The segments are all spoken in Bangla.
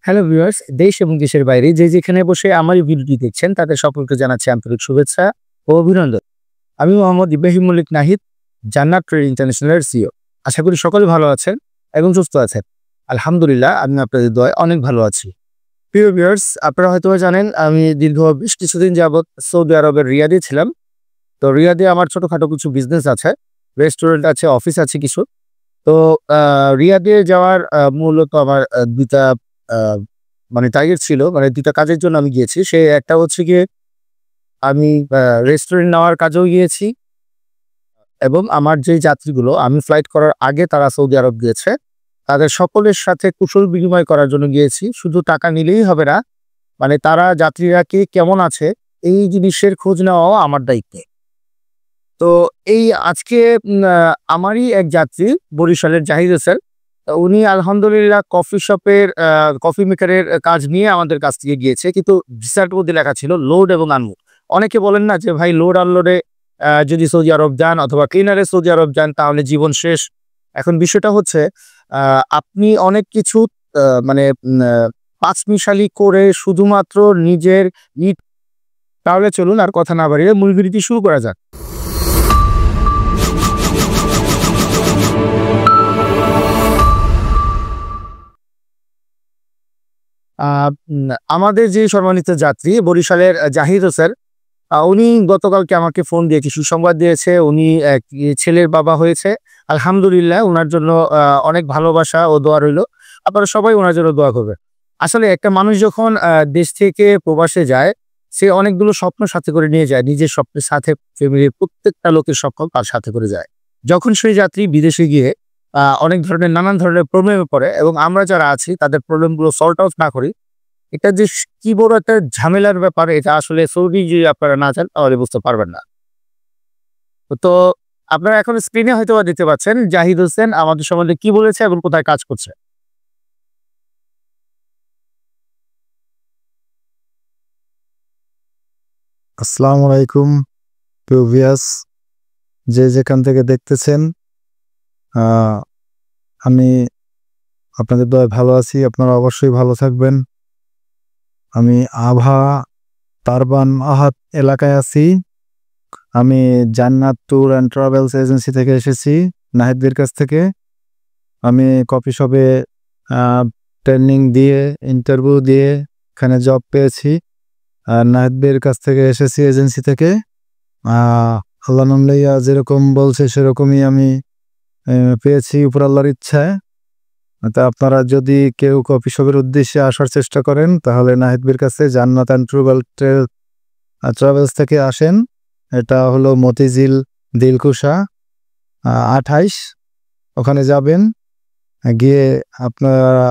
হ্যালো ভিউয়ার্স, দেশ এবং দেশের বাইরে যে যেখানে বসে আমার এই ভিডিওটি দেখছেন তাদের সকলকে জানাচ্ছি আন্তরিক শুভেচ্ছা ও অভিনন্দন। আমি মোহাম্মদ ইব্রাহিম মল্লিক নাহিদ, জান্নাত ট্রেড ইন্টারন্যাশনালের সিইও। আশা করি সকলে ভালো আছেন এবং সুস্থ আছেন। আলহামদুলিল্লাহ, আমি আপনাদের দোয়ায় অনেক ভালো আছি। প্রিয় ভিউয়ার্স, আপনারা হয়তো জানেন আমি দীর্ঘ বেশ কিছুদিন যাবৎ সৌদি আরবের রিয়াদে ছিলাম। তো রিয়াদে আমার ছোটখাটো কিছু বিজনেস আছে, রেস্টুরেন্ট আছে, অফিস আছে কিছু। তো রিয়াদে যাওয়ার মূলত আমার ২ টা আ মানে টার্গেট ছিল। মানে ২ টা কাজের জন্য আমি গিয়েছি। একটা হচ্ছে গিয়ে আমি রেস্টুরেন্ট নেওয়ার কাজেও গিয়েছি এবং আমার যে যাত্রীগুলো আমি ফ্লাইট করার আগে তারা সৌদি আরব গিয়েছে, তাদের সকলের সাথে কুশল বিনিময় করার জন্য গিয়েছি। শুধু টাকা নিলেই হবে না, মানে তারা যাত্রীরা কে কেমন আছে এই জিনিসের খোঁজ নেওয়াও আমার দায়িত্বে। তো এই আজকে আমারই এক যাত্রী বরিশালের জাহিদ হোসেন, উনি আলহামদুলিল্লাহ কফি শপের কফি মেকারের কাজ নিয়ে আমাদের কাছ থেকে গিয়েছে। কিন্তু ভিসার মধ্যে লেখা ছিল লোড এবং আনলোড। অনেকে বলেন না যে ভাই লোড আনলোডে যদি সৌদি আরব যান অথবা ক্লিনারে সৌদি আরব যান তাহলে জীবন শেষ। এখন বিষয়টা হচ্ছে আপনি অনেক কিছু মানে পাঁচমিশালি করে শুধুমাত্র নিজের ইট। তাহলে চলুন আর কথা না বাড়িয়ে মূল ভিডিওটি শুরু করা যাক। আ আমাদের যে সম্মানিত যাত্রী বরিশালের জাহিদ হোসেন, উনি গতকালকে আমাকে ফোন দিয়ে একটি সুসংবাদ দিয়েছে। উনি এক ছেলের বাবা হয়েছে। আলহামদুলিল্লাহ, উনার জন্য অনেক ভালোবাসা ও দোয়া রইল। আপনারা সবাই উনার জন্য দোয়া করবেন। আসলে একটা মানুষ যখন দেশ থেকে প্রবাসে যায়, সে অনেকগুলো স্বপ্ন সাথে করে নিয়ে যায়। নিজের স্বপ্নের সাথে ফ্যামিলির প্রত্যেকটা লোকের স্বপ্ন তার সাথে করে যায়। যখন সেই যাত্রী বিদেশে গিয়ে অনেক ধরনের নানান ধরনের প্রবলেমে পড়ে এবং আমরা যারা আছি তাদের প্রবলেমগুলো সর্ট আউট না করি, এটা যে কি বড় একটা ঝামেলার ব্যাপার, এটা আসলে সৌদি যদি আপনারা না যান তাহলে বুঝতে পারবেন না। তো আপনারা এখন স্ক্রিনে হয়তোবা দেখতে পাচ্ছেন জাহিদ হোসেন আমাদের সম্বন্ধে কি বলেছে এবং কোথায় কাজ করছে। আসসালামু আলাইকুম প্রিয় ভিউয়ার্স, যে যেখান থেকে দেখতেছেন। আহ, আমি আপনাদের দয়ায় ভালো আছি, আপনারা অবশ্যই ভালো থাকবেন। আমি আভা তারবান আহাত এলাকায় আছি। আমি জান্নাত ট্যুর অ্যান্ড ট্রাভেলস এজেন্সি থেকে এসেছি, নাহিদের কাছ থেকে। আমি কফি শপে ট্রেনিং দিয়ে ইন্টারভিউ দিয়ে এখানে জব পেয়েছি। আর নাহিদের কাছ থেকে এসেছি এজেন্সি থেকে। আল্লাহ নামলাইয়া যেরকম বলছে সেরকমই আমি পেয়েছি উপর আল্লাহর ইচ্ছায়। তা আপনারা যদি কেউ কফি শপের উদ্দেশ্যে আসার চেষ্টা করেন তাহলে নাহিদের কাছে জান্নাত অ্যান্ড ট্রাভেলস থেকে আসেন। এটা হলো মতিঝিল দিলকুশা 28, ওখানে যাবেন। গিয়ে আপনারা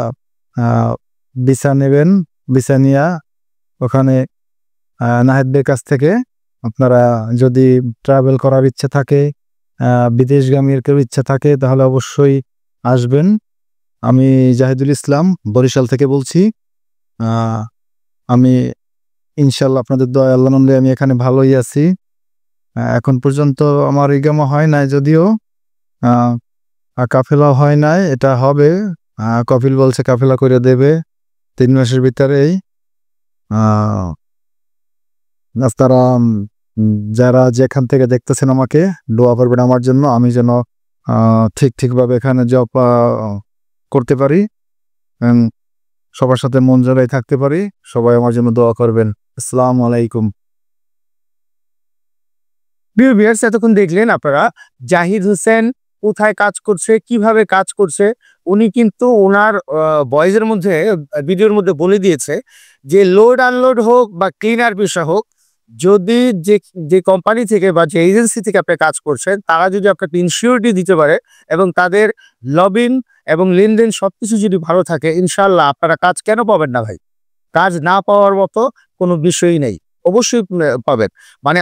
ভিসা নেবেন। ভিসা নিয়ে ওখানে নাহিদের কাছ থেকে আপনারা যদি ট্রাভেল করার ইচ্ছে থাকে, বিদেশগামীর কেউ ইচ্ছা থাকে তাহলে অবশ্যই আসবেন। আমি জাহিদুল ইসলাম বরিশাল থেকে বলছি। আমি ইনশাল্লাহ আপনাদের দয়া আল্লাহ নামলে আমি এখানে ভালোই আছি। এখন পর্যন্ত আমার ইকামা হয় নাই, যদিও কাফেলা হয় নাই, এটা হবে। কফিল বলছে কাফেলা করে দেবে 3 মাসের ভিতরেই। তারা যারা যেখান থেকে দেখতেছেন আমাকে দোয়া করবেন আমার জন্য, আমি যেন ঠিকভাবে এখানে জব করতে পারি, সবার সাথে মন জড়াই থাকতে পারি। সবাই আমার জন্য দোয়া করবেন। আসসালামু আলাইকুম। প্রিয় ভিউয়ার্স, এতক্ষণ দেখলেন আপনারা জাহিদ হোসেন কোথায় কাজ করছে, কিভাবে কাজ করছে। উনি কিন্তু ওনার ভয়েসের মধ্যে, ভিডিওর মধ্যে বলে দিয়েছে যে লোড আনলোড হোক বা ক্লিনার পেশা হোক, যদি যে কোম্পানি থেকে বা যে এজেন্সি থেকে আপনি কাজ করছেন তারা যদি আপনাকে ইনসিওরিটি দিতে পারে এবং তাদের লবিং এবং লেনদেন সবকিছু যদি ভালো থাকে, ইনশাল্লাহ আপনারা কাজ কেন পাবেন না ভাই? কাজ না পাওয়ার মতো কোনো বিষয়ই নেই, অবশ্যই পাবেন। মানে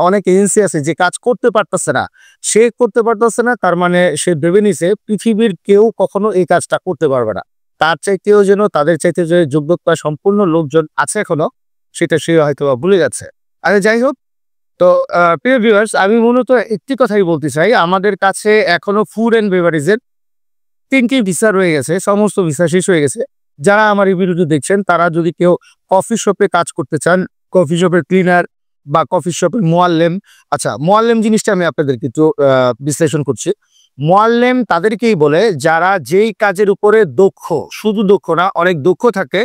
অনেক এজেন্সি আছে যে কাজ করতে পারতেছে না, সে করতে পারতেছে না তার মানে সে ভেবে নিছে পৃথিবীর কেউ কখনো এই কাজটা করতে পারবে না। তার চাইতেও যেন তাদের চাইতে যে যোগ্যতা সম্পূর্ণ লোকজন আছে এখনো, সেটা সে হয়তো ভুলে যাচ্ছে। আরে যাই হোক, তো প্রিয় ভিউয়ার্স, আমি মূলত একটি কথাই বলতে চাই, আমাদের কাছে এখনো ফুড অ্যান্ড বেভারেজের 3টি ভিসা রয়ে গেছে, সমস্ত ভিসা শেষ হয়ে গেছে। যারা আমার এই ভিডিওটি দেখছেন তারা যদি কেউ কফি শপে কাজ করতে চান, কফি শপের ক্লিনার বা কফি শপের মোয়াল্লেম, আচ্ছা মোয়াল্লেম জিনিসটা আমি আপনাদেরকে একটু বিশ্লেষণ করছি। মোয়াল্লেম তাদেরকেই বলে যারা যেই কাজের উপরে দক্ষ, শুধু দক্ষ না অনেক দক্ষ থাকে,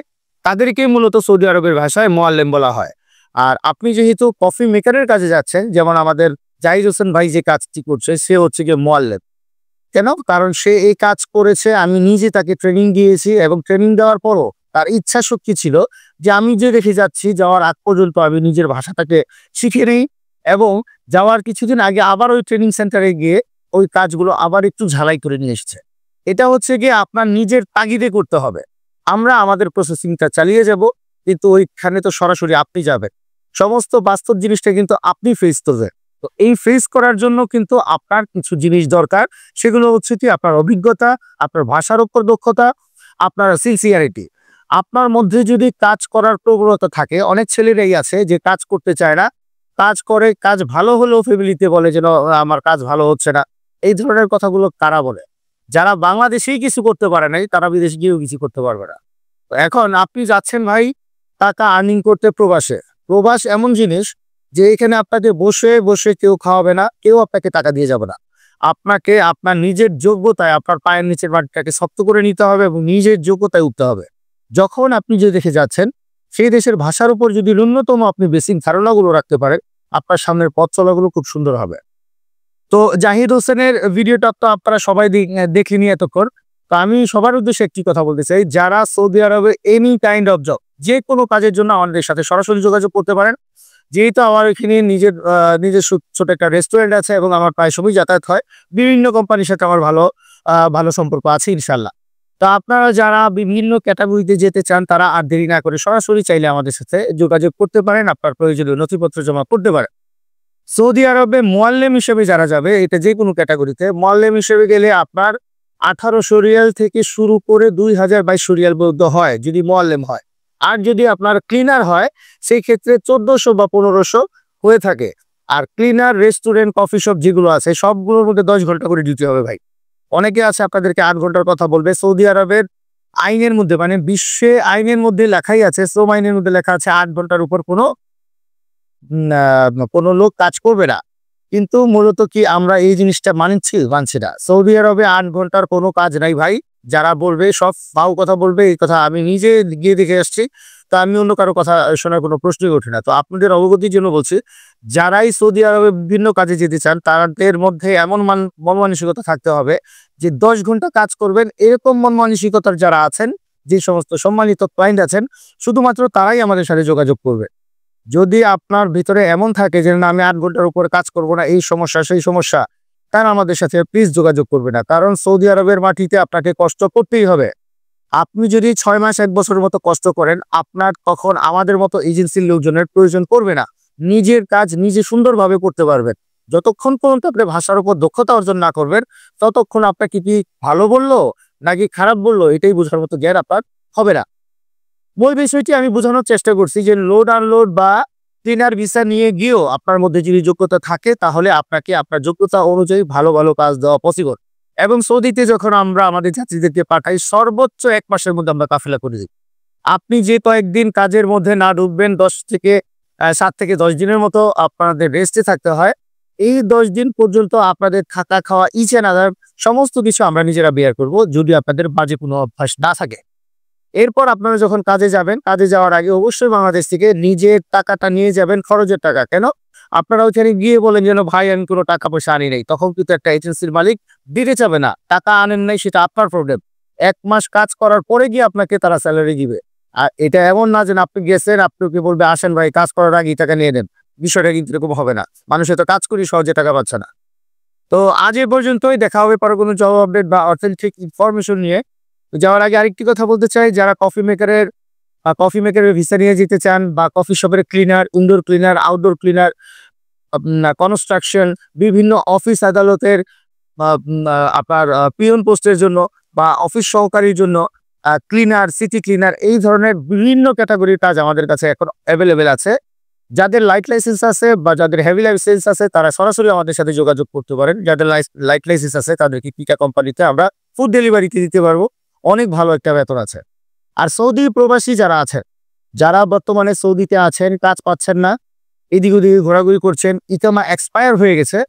তাদেরকেই মূলত সৌদি আরবের ভাষায় মোয়াল্লেম বলা হয়। আর আপনি যেহেতু কফি মেকারের কাজে যাচ্ছেন, যেমন আমাদের জাহিদ হোসেন ভাই যে কাজটি করছে সে হচ্ছে গিয়ে মোয়াল্লেম। কেন? কারণ সে এই কাজ করেছে, আমি নিজে তাকে ট্রেনিং দিয়েছি এবং ট্রেনিং দেওয়ার পরও তার ইচ্ছা শক্তি ছিল যে আমি যে রেখে যাচ্ছি যাওয়ার আগ পর্যন্ত আমি নিজের ভাষাটাকে শিখে নেই এবং যাওয়ার কিছুদিন আগে আবার ওই ট্রেনিং সেন্টারে গিয়ে ওই কাজগুলো আবার একটু ঝালাই করে নিয়ে এসেছে। এটা হচ্ছে গিয়ে আপনার নিজের তাগিদে করতে হবে। আমরা আমাদের প্রসেসিংটা চালিয়ে যাব, কিন্তু ওইখানে তো সরাসরি আপনি যাবেন, সমস্ত বাস্তব জিনিসটা কিন্তু আপনি ফেস করবেন। তো এই ফেস করার জন্য কিন্তু আপনার কিছু জিনিস দরকার, সেগুলো হচ্ছে কি আপনার অভিজ্ঞতা, আপনার ভাষার উপর দক্ষতা, আপনার সিনসিয়ারিটি। আপনার মধ্যে যদি কাজ করার প্রবণতা থাকে, অনেক ছেলেরাই আছে যে কাজ করতে চায় না, কাজ করে, কাজ ভালো হলেও ফ্যামিলিতে বলে যেন আমার কাজ ভালো হচ্ছে না। এই ধরনের কথাগুলো কারা বলে? যারা বাংলাদেশেই কিছু করতে পারে নাই তারা বিদেশে গিয়েও কিছু করতে পারবে না। তো এখন আপনি যাচ্ছেন ভাই টাকা আর্নিং করতে প্রবাসে। প্রবাস এমন জিনিস যে এখানে আপনাকে বসে বসে কেউ খাওয়াবে না, কেউ আপনাকে টাকা দিয়ে যাবে না। আপনাকে আপনার নিজের যোগ্যতায় আপনার পায়ের নিচের মাটিটাকে শক্ত করে নিতে হবে এবং নিজের যোগ্যতায় উঠতে হবে। যখন আপনি যে দেশে যাচ্ছেন সেই দেশের ভাষার উপর যদি ন্যূনতম আপনি বেসিক ধারণাগুলো রাখতে পারেন, আপনার সামনের পথ চলাগুলো খুব সুন্দর হবে। তো জাহিদ হোসেনের ভিডিওটা তো আপনারা সবাই দেখেনি এতক্ষণ। তো আমি সবার উদ্দেশ্যে একটি কথা বলতে চাই, যারা সৌদি আরবে এনি কাইন্ড অফ জব, যে কোনো কাজের জন্য আমাদের সাথে সরাসরি যোগাযোগ করতে পারেন। যেহেতু আমার এখানে নিজের ছোট একটা রেস্টুরেন্ট আছে এবং আমার প্রায় সময় যাতায়াত হয়, বিভিন্ন কোম্পানির সাথে আমার ভালো সম্পর্ক আছে ইনশাল্লাহ। তো আপনারা যারা বিভিন্ন ক্যাটাগরিতে যেতে চান তারা আর দেরি না করে সরাসরি চাইলে আমাদের সাথে যোগাযোগ করতে পারেন, আপনার প্রয়োজনীয় নথিপত্র জমা করতে পারেন। সৌদি আরবে মোয়াল্লেম হিসেবে যারা যাবে, এটা যে কোনো ক্যাটাগরিতে মোয়াল্লেম হিসেবে গেলে আপনার 1800 রিয়াল থেকে শুরু করে 2022 রিয়াল পর্যন্ত হয় যদি মোয়াল্লেম হয়। আর যদি আপনার ক্লিনার হয় সেই ক্ষেত্রে 1400 বা 1500 হয়ে থাকে। আর ক্লিনার, রেস্টুরেন্ট, কফি শপ যেগুলো আছে সবগুলোর মধ্যে 10 ঘন্টা করে ডিউটি হবে ভাই। অনেকে আছে আপনাদেরকে 8 ঘন্টার কথা বলবে। সৌদি আরবের আইনের মধ্যে, মানে বিশ্বে আইনের মধ্যে লেখাই আছে, শ্রম আইনের মধ্যে লেখা আছে 8 ঘন্টার উপর কোনো লোক কাজ করবে না। কিন্তু মূলত কি আমরা এই জিনিসটা মানছি না। সৌদি আরবে 8 ঘন্টার কোনো কাজ নাই ভাই। যারা বলবে সব ফাও কথা বলবে, এই কথা আমি নিজে গিয়ে দেখে আসছি। তো আমি অন্য কারো কথা শোনার কোনো প্রশ্নই ওঠে না। তো আপনাদের অবগতির জন্য বলছি, যারাই সৌদি আরবে বিভিন্ন কাজে যেতে চান তাদের মধ্যে এমন মন মানসিকতা থাকতে হবে যে 10 ঘন্টা কাজ করবেন। এরকম মন মানসিকতার যারা আছেন, যে সমস্ত সম্মানিত ক্লায়েন্ট আছেন, শুধুমাত্র তারাই আমাদের সাথে যোগাযোগ করবে। যদি আপনার ভিতরে এমন থাকে যে না আমি 8 ঘন্টার উপরে কাজ করব না, এই সমস্যা সেই সমস্যা, তারা আমাদের সাথে প্লিজ যোগাযোগ করবে না। কারণ সৌদি আরবের মাটিতে আপনাকে কষ্ট করতেই হবে। আপনি যদি 6 মাস 1 বছরের মতো কষ্ট করেন, আপনার তখন আমাদের মতো এজেন্সির লোকজনের প্রয়োজন পড়বে না। নিজের কাজ নিজে সুন্দরভাবে করতে পারবেন। যতক্ষণ পর্যন্ত আপনি ভাষার উপর দক্ষতা অর্জন না করবেন, ততক্ষণ আপনাকে কি ভালো বললো নাকি খারাপ বললো এটাই বোঝার মতো জ্ঞান আপনার হবে না। মূল বিষয়টি আমি বোঝানোর চেষ্টা করছি যে লোড আনলোড বা ক্লিনার ভিসা নিয়ে গিয়েও আপনার মধ্যে যদি যোগ্যতা থাকে তাহলে আপনাকে আপনার যোগ্যতা অনুযায়ী ভালো কাজ দেওয়া পসিবল। এবং সৌদিতে যখন আমরা আমাদের যাত্রীদেরকে পাঠাই সর্বোচ্চ 1 মাসের মধ্যে আমরা কাফেলা করে দিই। আপনি যে কয়েকদিন কাজের মধ্যে না ঢুকবেন, 7 থেকে 10 দিনের মতো আপনাদের রেস্টে থাকতে হয়। এই 10 দিন পর্যন্ত আপনাদের থাকা খাওয়া ইচ অ্যান্ড আদার সমস্ত কিছু আমরা নিজেরা বেয়ার করব, যদি আপনাদের বাজে কোনো অভ্যাস না থাকে। এরপর আপনারা যখন কাজে যাবেন, কাজে যাওয়ার আগে অবশ্যই বাংলাদেশ থেকে নিজের টাকাটা নিয়ে যাবেন, খরচের টাকা। কেন? আপনারা ওইখানে গিয়ে বলেন যেন ভাই আমি কোনো টাকা পয়সা আনি নাই, তখন কিন্তু একটা এজেন্সির মালিক দিতে চাবে না। টাকা আনেন নাই সেটা আপনার প্রবলেম। 1 মাস কাজ করার পরে গিয়ে আপনাকে তারা স্যালারি দিবে। আর এটা এমন না যে আপনি গেছেন আপনাকে বলবে আসেন ভাই কাজ করার আগে টাকা নিয়ে নেন। বিষয়টা কিন্তু এরকম হবে না। মানুষে তো কাজ করি সহজে টাকা পাচ্ছে না। তো আজ এ পর্যন্তই, দেখা হবে পরে কোনো জব আপডেট বা অথেন্টিক ইনফরমেশন নিয়ে। যাওয়ার আগে আরেকটি কথা বলতে চাই, যারা কফি মেকারের ভিসা নিয়ে যেতে চান বা কফি শপের cleaner, indoor cleaner, outdoor cleaner, construction, বিভিন্ন অফিস আদালতের আপনার পিয়ন পোস্টের জন্য বা অফিস সহকারীর জন্য ক্লিনার, সিটি ক্লিনার, এই ধরনের বিভিন্ন ক্যাটাগরির কাজ আমাদের কাছে এখন অ্যাভেলেবেল আছে। যাদের লাইট লাইসেন্স আছে বা যাদের হেভি লাইসেন্স আছে তারা সরাসরি আমাদের সাথে যোগাযোগ করতে পারেন। যাদের লাইট লাইসেন্স আছে তাদেরকে কিকা কোম্পানিতে আমরা ফুড ডেলিভারিতে দিতে পারবো। অনেক ভালো একটা বেতন আছে। আর সৌদি প্রবাসী যারা আছেন, যারা বর্তমানে সৌদিতে আছেন, কাজ পাচ্ছেন না, এদিক ওদিকে ঘোরাঘুরি করছেন, ইকামা এক্সপায়ার হয়ে গেছে,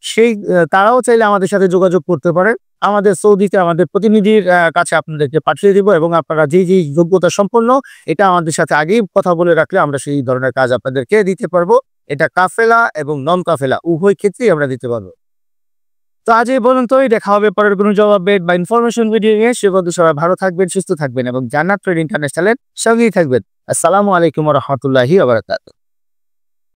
সেই তারাও চাইলে আমাদের সাথে যোগাযোগ করতে পারেন। আমাদের সৌদিতে আমাদের প্রতিনিধির কাছে আপনাদেরকে পাঠিয়ে দিব এবং আপনারা যে যোগ্যতা সম্পন্ন এটা আমাদের সাথে আগেই কথা বলে রাখলে আমরা সেই ধরনের কাজ আপনাদেরকে দিতে পারবো। এটা কাফেলা এবং নন কাফেলা উভয় ক্ষেত্রেই আমরা দিতে পারবো। তো আজ এই পর্যন্তই, দেখা হবে পরের কোনো জবাব বা ইনফরমেশন ভিডিও নিয়ে। সে পর্যন্ত সবাই ভালো থাকবেন, সুস্থ থাকবেন এবং জান্নাত ট্রেড ইন্টারন্যাশনালের সঙ্গেই থাকবেন। আসসালামু আলাইকুম ওয়া রাহমাতুল্লাহি ওয়া বারাকাতুহু।